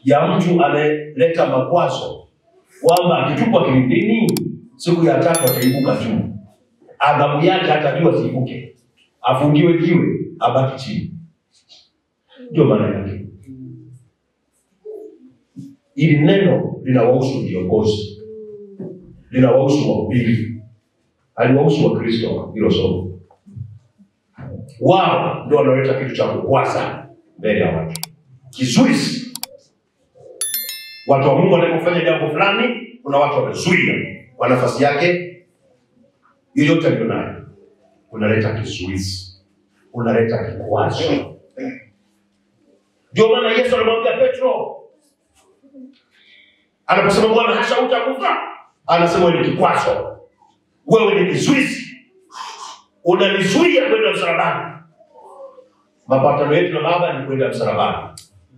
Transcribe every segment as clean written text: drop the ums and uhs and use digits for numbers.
ya mtu anayeleta makwazo kwamba akitupwa kilindini siku ya 3 ataibuka juu. Adhabu yake atajua siibuke. Afungiwe jiwe, abaki chini. Ndio maana yake. Ili neno linawahusu viongozi, linawahusu wahubiri, haliwahusu wa Kristo hilo somo. Wao ndio wanaleta kitu cha kukwaza mbele ya watu. Kizuizi. Watu wa Mungu wanapofanya jambo fulani, kuna watu wamezuia kwa nafasi yake yoyote alionayo. Unaleta kizuizi, unaleta kikwazo. Ndio maana Yesu alimwambia Petro, anaposema Bwana hasha utakufa, anasema wewe ni kikwazo, wewe ni kizuizi, unanizuia kwenda msalabani. Mapatano yetu na Baba ni kwenda msalabani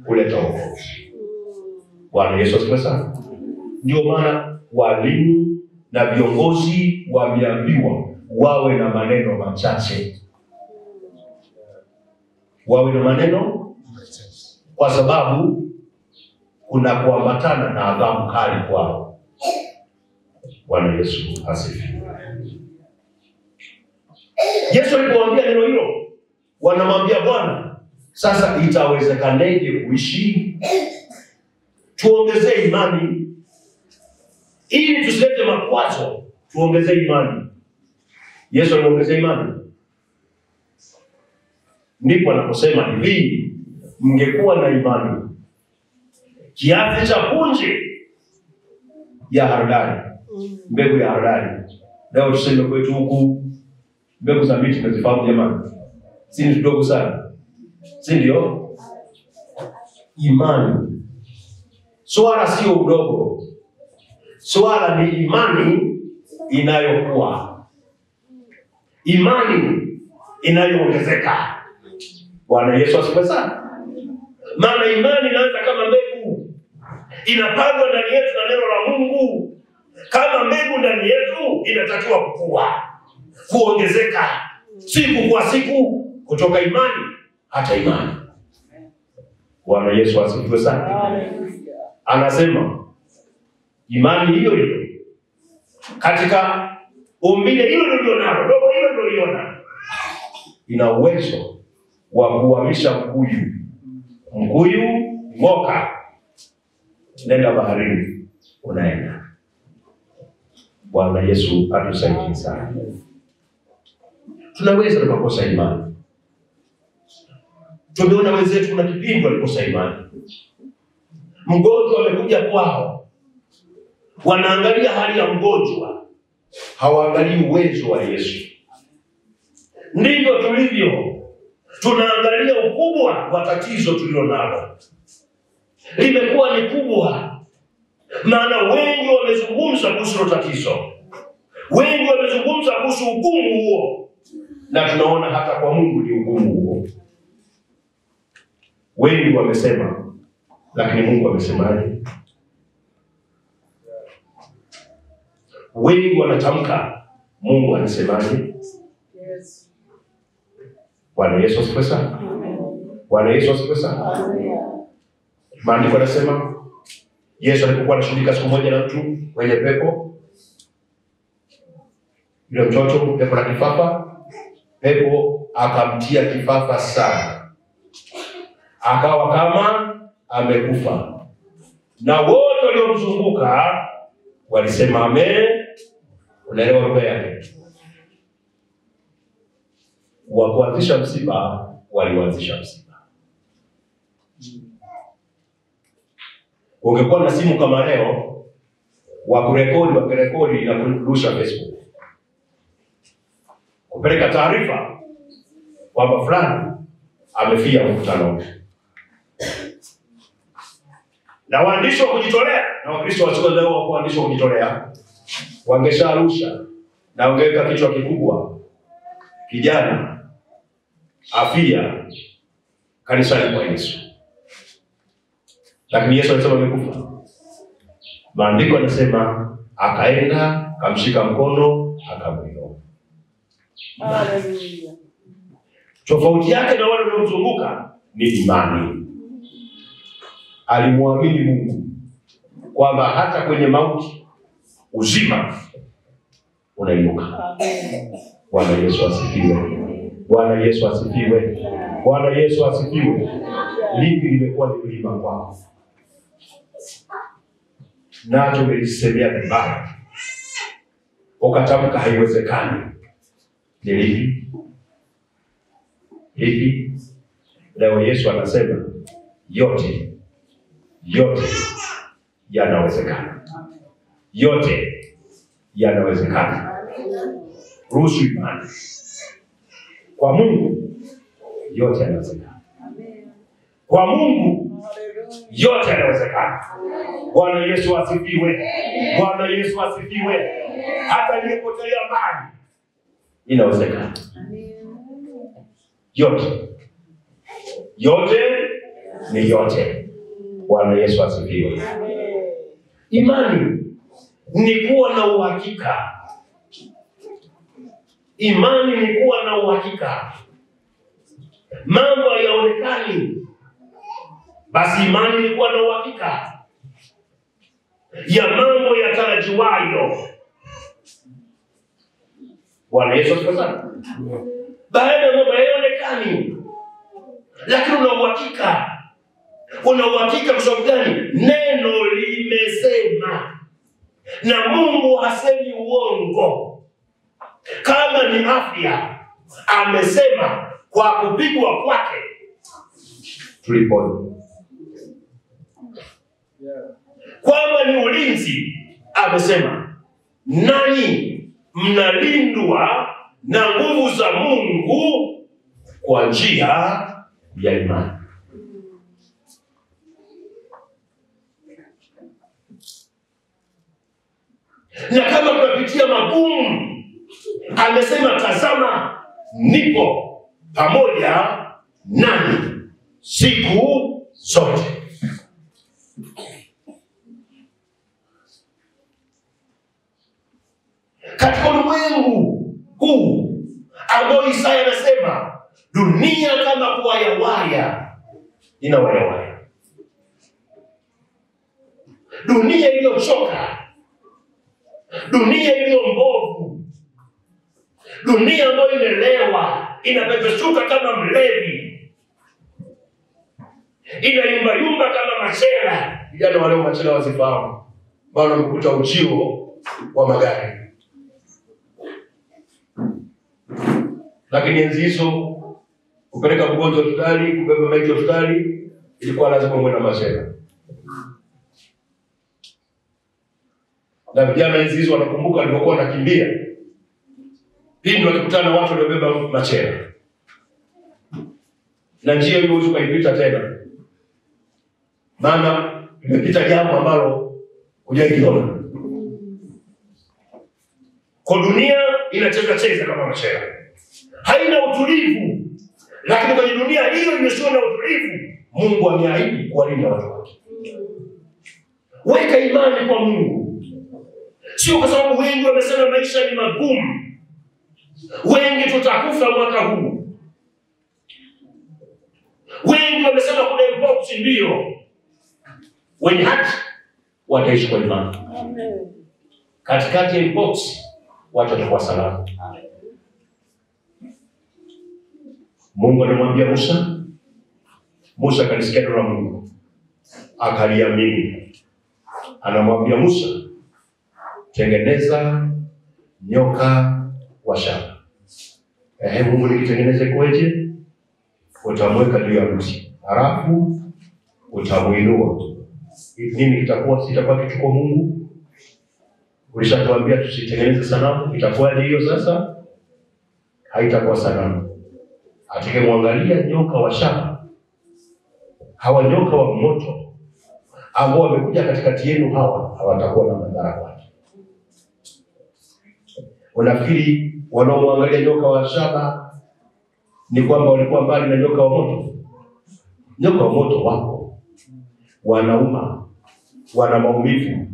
kuleta wokovu. Bwana Yesu asifiwe sana. Ndio maana walimu na viongozi wameambiwa wawe na maneno machache. Wawe na maneno kwa sababu kuna kuambatana na adhabu kali kwao. Bwana Yesu asifiwe. Yesu alipowaambia neno hilo, wanamwambia Bwana, sasa itawezekanaje kuishi? Tuongezee imani ili tusilete makwazo, tuongezee imani. Yesu aliongezea imani. Ndipo anaposema hivi, mngekuwa na imani kiasi cha punje ya haradali, mbegu ya haradali. Leo tuseme kwetu huku mbegu za miti tunazifahamu jamani. Si ni kidogo sana. Si ndio? Imani. Swala sio udogo. Swala ni imani inayokuwa. Imani inayoongezeka. Bwana Yesu asifiwe sana. Maana imani inaanza kama mbegu. Inapandwa ndani yetu na neno la Mungu. Kama mbegu ndani yetu inatakiwa kukua, kuongezeka siku kwa siku, kutoka imani hata imani. Bwana Yesu asifiwe sana. Anasema imani hiyo hiyo katika umbile hilo nilionalo, roho hilo niliona, ina uwezo wa kuhamisha mkuyu ngoka, nenda baharini, unaenda. Bwana Yesu atusaidie sana. Tunaweza tukakosa imani. Tumeona wenzetu kuna kipindi walikosa imani. Mgonjwa amekuja kwao, wanaangalia hali ya mgonjwa, hawaangalii uwezo wa Yesu. Ndivyo tulivyo. Tunaangalia ukubwa wa tatizo tulilonalo. Limekuwa ni kubwa. Maana wengi wamezungumza kuhusu tatizo. Wengi wamezungumza kuhusu ugumu huo. Na tunaona hata kwa Mungu ni ugumu huo. Wengi wamesema, lakini Mungu amesemaje? Wengi wanatamka, Mungu anasemaje? Yes. Bwana Yesu asifiwe sana. Bwana Yesu asifiwe sana. Maandiko yanasema Yesu alipokuwa anashughulika siku moja na mtu mwenye pepo, yule mtoto pepo la kifafa, pepo akamtia kifafa sana, akawa kama amekufa. Na wote waliomzunguka walisema amen. Unaelewa lugha yake? Wakuanzisha msiba, walianzisha msiba. Ungekuwa na simu kama leo, wakirekodi na kurusha Facebook, kupeleka taarifa kwamba fulani amefia mkutano. Na waandishi wa kujitolea, na Wakristo wasio leo wa waandishi wa kujitolea, wangesharusha na wangeweka kichwa kikubwa, kijana afia kanisani kwa Yesu. Lakini Yesu alisema amekufa. Maandiko yanasema akaenda, akamshika mkono, akamwinua. Haleluya. Tofauti yake na wale waliomzunguka ni imani. alimwamini Mungu kwamba hata kwenye mauti uzima unainuka. Bwana Yesu asifiwe. Bwana Yesu asifiwe. Bwana Yesu asifiwe. Lipi limekuwa ni mlima kwako? Na tumelisemea vibaya, ukatamka haiwezekani. Ni lipi? Lipi? Leo Yesu anasema yote yanawezekana. Yote yanawezekana. Ruhusu imani. Kwa Mungu yote yanawezekana. Kwa Mungu yote yanawezekana. Bwana Yesu asifiwe. Bwana Yesu asifiwe. Hata nilipotelea mbali inawezekana. Yote ni yote. Bwana Yesu asifiwe. Imani ni kuwa na uhakika. Imani ni kuwa na uhakika. Mambo hayaonekani, basi imani ni kuwa na uhakika ya mambo yatarajiwayo. Bwana Yesu asifiwe sana. Baada ya mambo hayaonekani, lakini una uhakika. Una uhakika kwa sababu gani? Neno limesema. Na Mungu hasemi uongo. Kama ni afya, amesema kwa kupigwa kwake tulipona. Kama ni ulinzi, amesema nani mnalindwa na nguvu za Mungu kwa njia ya imani. Na kama tunapitia magumu, amesema tazama nipo pamoja nani siku zote. Katika ulimwengu huu ambao Isaya anasema dunia kama kuwayawaya, ina wayawaya. Dunia iliyochoka, dunia iliyo mbovu, dunia ambayo imelewa, inapepesuka kama mlevi, inayumba kama machela. Vijana wale machela wasifahamu, bado mkuta uchio wa magari. Lakini enzi hizo kupeleka mgonjwa hospitali, kubeba maiti hospitali, ilikuwa lazima uwe na machela. Na vijana enzi hizo wanakumbuka walipokuwa wanakimbia, pindi walikutana watu waliobeba machela, na njia hiyo huwezi kuipita tena, maana imepita jambo ambalo hujaiona. Kwa dunia inacheza kama machela, haina utulivu. Lakini kwenye dunia hiyo imesio na utulivu, Mungu ameahidi kuwalinda watu wake. Weka imani kwa Mungu. Sio kwa sababu wengi wamesema maisha ni magumu, wengi tutakufa mwaka huu, wengi wamesema kuna mpox, ndio. Wenye haki wataishi kwa imani. Katikati ya mpox watu watakuwa salama. Mungu alimwambia Musa akalisikia neno la Mungu, akaliamini. Anamwambia Musa, tengeneza nyoka wa shaba. Mungu nikitengeneze kweje? Utamweka juu ya mti, halafu utamuinua. Nini kitakuwa? Sitakuwa kitu kwa Mungu. Ulishatuambia tusitengeneze sanamu, itakuwa hiyo sasa? Haitakuwa sanamu. Atakemwangalia nyoka wa shaba, hawa nyoka wa moto ambao wamekuja katikati yenu, hawa hawatakuwa na madhara kwake. Unafikiri wanaomwangalia nyoka wa shaba ni kwamba walikuwa mbali na nyoka wa moto? Nyoka wa moto wako, wanauma, wana maumivu,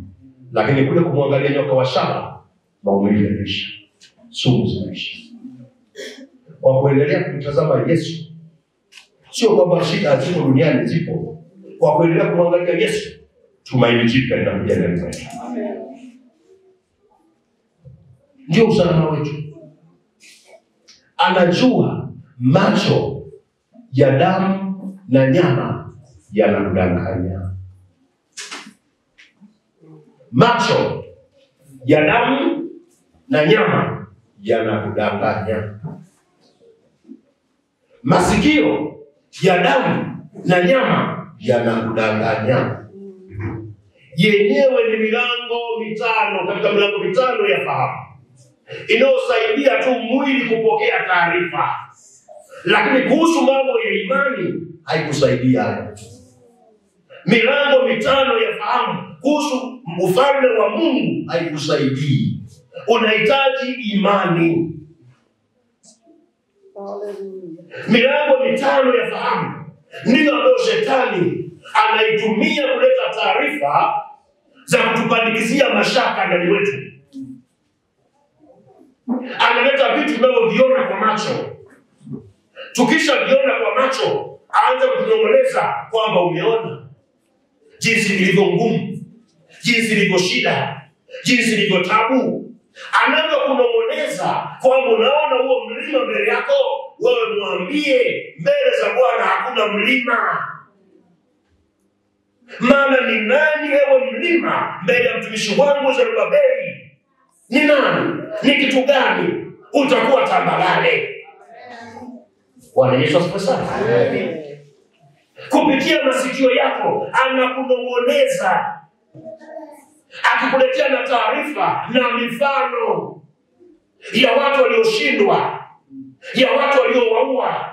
lakini kule kumwangalia nyoka wa shaba, maumivu yanaisha, sumu zinaisha. Kwa kuendelea kumtazama Yesu, sio kwamba shida zipo duniani, zipo. kwa kuendelea kumwangalia Yesu, tumaini jipya linakuja ndani mwetu. Ndio usalama wetu. Anajua macho ya damu na nyama yanakudanganya. Macho ya damu na nyama yanakudanganya. Masikio ya damu na nyama yanakudanganya. Yenyewe ni milango mitano katika milango mitano ya fahamu inayosaidia tu mwili kupokea taarifa, lakini kuhusu mambo ya imani haikusaidia. Milango mitano ya fahamu kuhusu ufalme wa Mungu haikusaidii. Unahitaji imani. Milango mitano ya fahamu ndiyo ambayo shetani anaitumia kuleta taarifa za kutupandikizia mashaka ndani wetu. Analeta vitu tunavyoviona kwa macho. Tukisha viona kwa macho, aanza kutunongoleza kwamba umeona jinsi ilivyo ngumu, jinsi ilivyo shida, jinsi ilivyo tabu. Anavyo kunongoleza kwamba unaona huo mlima mbele yako, wewe mwambie mbele za Bwana hakuna mlima. Maana ni nani ewe mlima mbele ya mtumishi wangu Zerubabeli? Ni nani? Ni kitu gani? Utakuwa tambalale. Bwana Yesu asifiwe sana. Kupitia masikio yako anakunong'oneza, akikuletea na taarifa na mifano ya watu walioshindwa, ya watu waliowaua,